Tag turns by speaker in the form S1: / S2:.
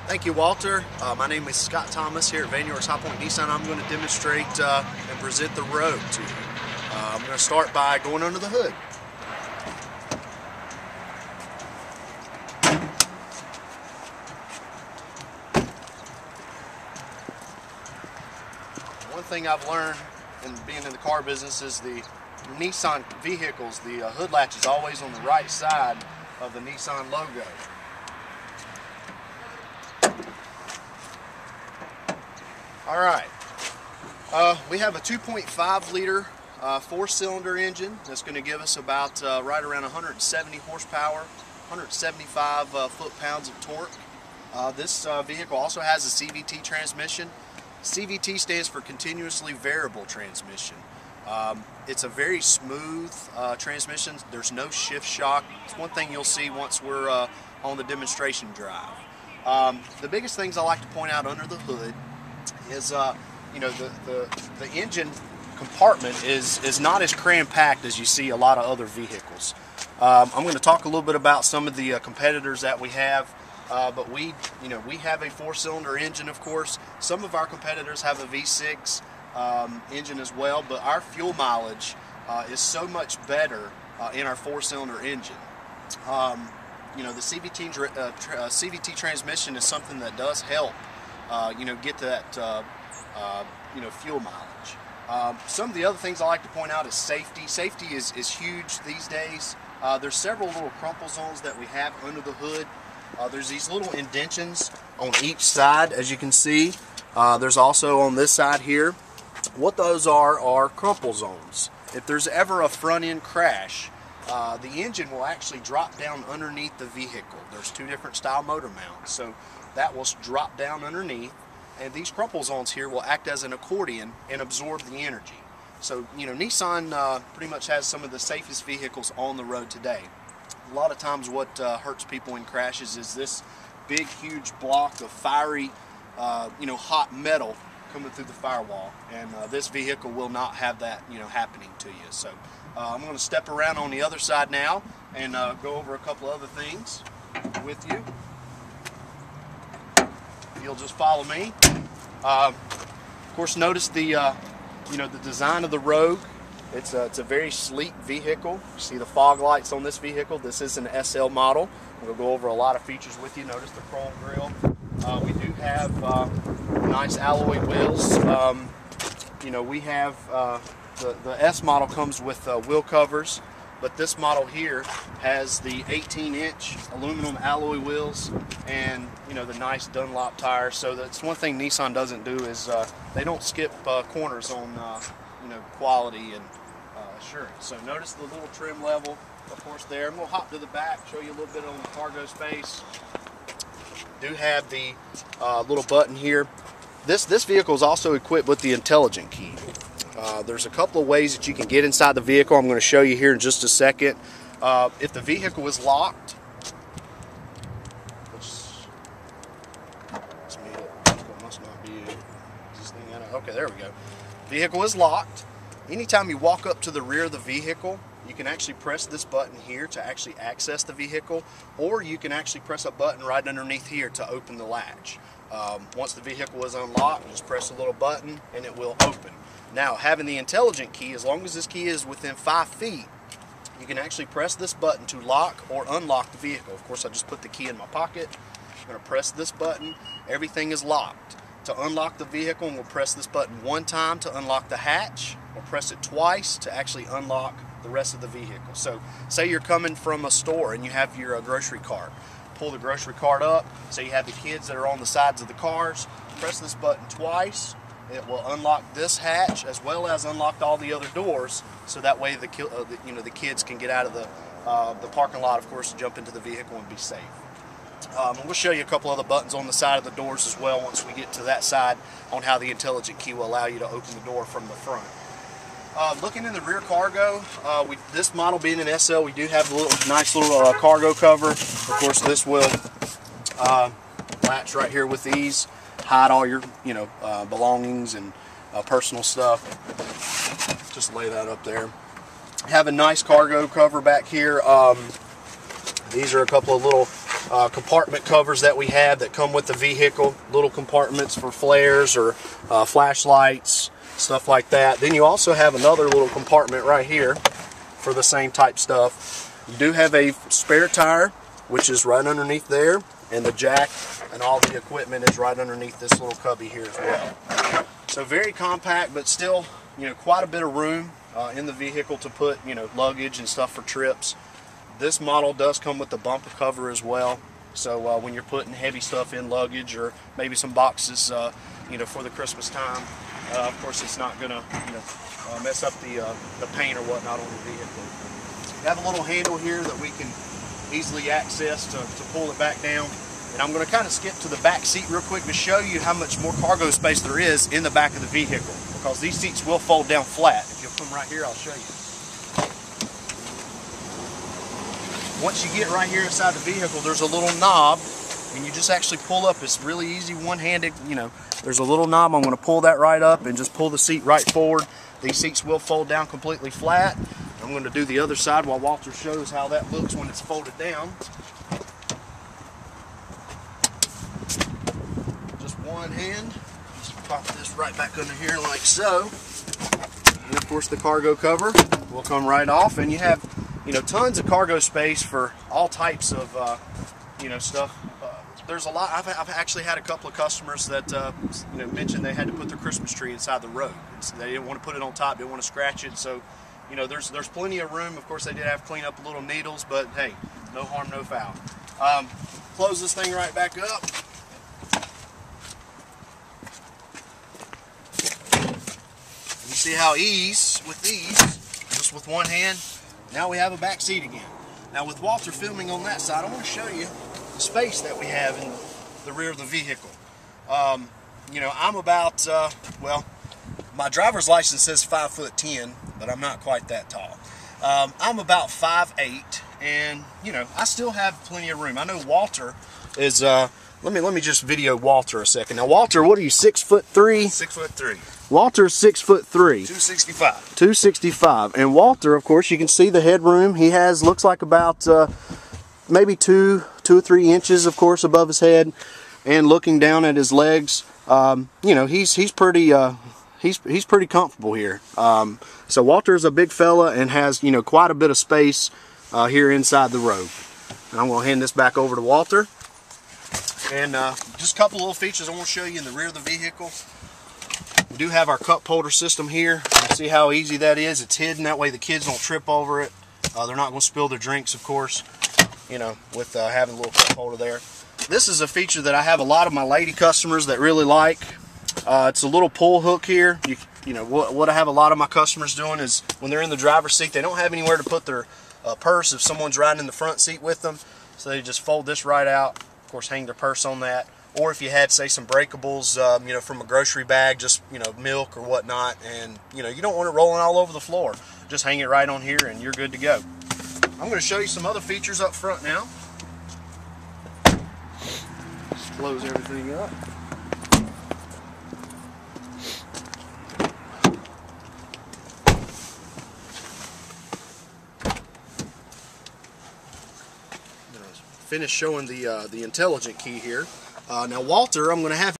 S1: Thank you, Walter. My name is Scott Thomas here at Van York's High Point Nissan. I'm going to demonstrate and present the Rogue to you. I'm going to start by going under the hood. One thing I've learned in being in the car business is the Nissan vehicles, the hood latch is always on the right side of the Nissan logo. All right, we have a 2.5 liter 4-cylinder engine that's going to give us about right around 170 horsepower, 175 foot-pounds of torque. This vehicle also has a CVT transmission. CVT stands for continuously variable transmission. It's a very smooth transmission. There's no shift shock. It's one thing you'll see once we're on the demonstration drive. The biggest things I like to point out under the hood is you know, the engine compartment is not as cram-packed as you see a lot of other vehicles. I'm going to talk a little bit about some of the competitors that we have, but we have a 4-cylinder engine, of course. Some of our competitors have a V6 engine as well, but our fuel mileage is so much better in our 4-cylinder engine. You know, the CVT transmission is something that does help get that fuel mileage. Some of the other things I like to point out is safety. Safety is huge these days. There's several little crumple zones that we have under the hood. There's these little indentions on each side, as you can see. There's also on this side here. What those are crumple zones. If there's ever a front end crash, the engine will actually drop down underneath the vehicle. There's two different style motor mounts, so that will drop down underneath, and these crumple zones here will act as an accordion and absorb the energy. So, you know, Nissan pretty much has some of the safest vehicles on the road today. A lot of times what hurts people in crashes is this big, huge block of fiery, hot metal coming through the firewall, and this vehicle will not have that, happening to you. So I'm going to step around on the other side now and go over a couple other things with you. You'll just follow me. Of course, notice the the design of the Rogue. It's a very sleek vehicle. You see the fog lights on this vehicle. This is an SL model. We'll go over a lot of features with you. Notice the chrome grille. We do have nice alloy wheels. We have the S model comes with wheel covers, but this model here has the 18-inch aluminum alloy wheels and the nice Dunlop tires. So that's one thing Nissan doesn't do is they don't skip corners on quality and assurance. So notice the little trim level, of course, there. I'm going to hop to the back, show you a little bit on the cargo space. Do have the little button here. This vehicle is also equipped with the intelligent key. There's a couple of ways that you can get inside the vehicle. I'm going to show you here in just a second. If the vehicle is locked, okay, there we go. Vehicle is locked. Anytime you walk up to the rear of the vehicle, you can actually press this button here to actually access the vehicle, or you can actually press a button right underneath here to open the latch. Once the vehicle is unlocked, just press a little button and it will open. Now, having the intelligent key, as long as this key is within 5 feet, you can actually press this button to lock or unlock the vehicle. Of course, I just put the key in my pocket. I'm going to press this button. Everything is locked. To unlock the vehicle, we'll press this button one time to unlock the hatch. We'll press it twice to actually unlock the rest of the vehicle. So, say you're coming from a store and you have your grocery cart. Pull the grocery cart up. So you have the kids that are on the sides of the cars. Press this button twice. It will unlock this hatch as well as unlock all the other doors. So that way the kids can get out of the parking lot, of course, jump into the vehicle and be safe. We'll show you a couple other buttons on the side of the doors as well once we get to that side on how the intelligent key will allow you to open the door from the front. Looking in the rear cargo, this model being an SL, we do have a nice little cargo cover. Of course, this will latch right here with these, hide all your belongings and personal stuff. Just lay that up there. Have a nice cargo cover back here. These are a couple of little compartment covers that we have that come with the vehicle, little compartments for flares or flashlights, stuff like that. Then you also have another little compartment right here for the same type stuff. You do have a spare tire, which is right underneath there, and the jack and all the equipment is right underneath this little cubby here as well. So very compact, but still, quite a bit of room in the vehicle to put, luggage and stuff for trips. This model does come with the bumper cover as well. So when you're putting heavy stuff in luggage or maybe some boxes, for the Christmas time, of course it's not gonna, mess up the paint or whatnot on the vehicle. We have a little handle here that we can easily access to pull it back down. And I'm going to kind of skip to the back seat real quick to show you how much more cargo space there is in the back of the vehicle, because these seats will fold down flat. If you'll come right here, I'll show you. Once you get right here inside the vehicle, there's a little knob, and you just actually pull up. It's really easy, one-handed. There's a little knob. I'm going to pull that right up and just pull the seat right forward. These seats will fold down completely flat. I'm going to do the other side while Walter shows how that looks when it's folded down. Just one hand. Just pop this right back under here like so. And of course the cargo cover will come right off, and you have tons of cargo space for all types of stuff. There's a lot. I've actually had a couple of customers that mentioned they had to put their Christmas tree inside the road. They didn't want to put it on top, didn't want to scratch it. So there's plenty of room. Of course, they did have to clean up a little needles, but hey, no harm, no foul. Close this thing right back up. You see how with these, just with one hand, now we have a back seat again. Now with Walter filming on that side, I want to show you the space that we have in the rear of the vehicle. I'm about, my driver's license says 5'10", but I'm not quite that tall. I'm about 5'8", and I still have plenty of room. I know Walter is. Let me just video Walter a second. Now, Walter, what are you, 6'3"?
S2: 6'3".
S1: Walter's 6'3".
S2: 265.
S1: 265. And Walter, of course, you can see the headroom. He looks like about maybe 2 or 3 inches, of course, above his head. And looking down at his legs, he's pretty comfortable here. So Walter's a big fella and has quite a bit of space here inside the Rogue. And I'm going to hand this back over to Walter. And just a couple little features I want to show you in the rear of the vehicle. We do have our cup holder system here. You see how easy that is. It's hidden, that way the kids don't trip over it. They're not going to spill their drinks, of course, with having a little cup holder there. This is a feature that I have a lot of my lady customers that really like. It's a little pull hook here. What I have a lot of my customers doing is when they're in the driver's seat, they don't have anywhere to put their purse if someone's riding in the front seat with them. So they just fold this right out. Of course, hang their purse on that. Or if you had, say, some breakables, from a grocery bag, just, milk or whatnot, and, you don't want it rolling all over the floor. Just hang it right on here and you're good to go. I'm going to show you some other features up front now. Just close everything up. Finish showing the intelligent key here. Now Walter, I'm going to have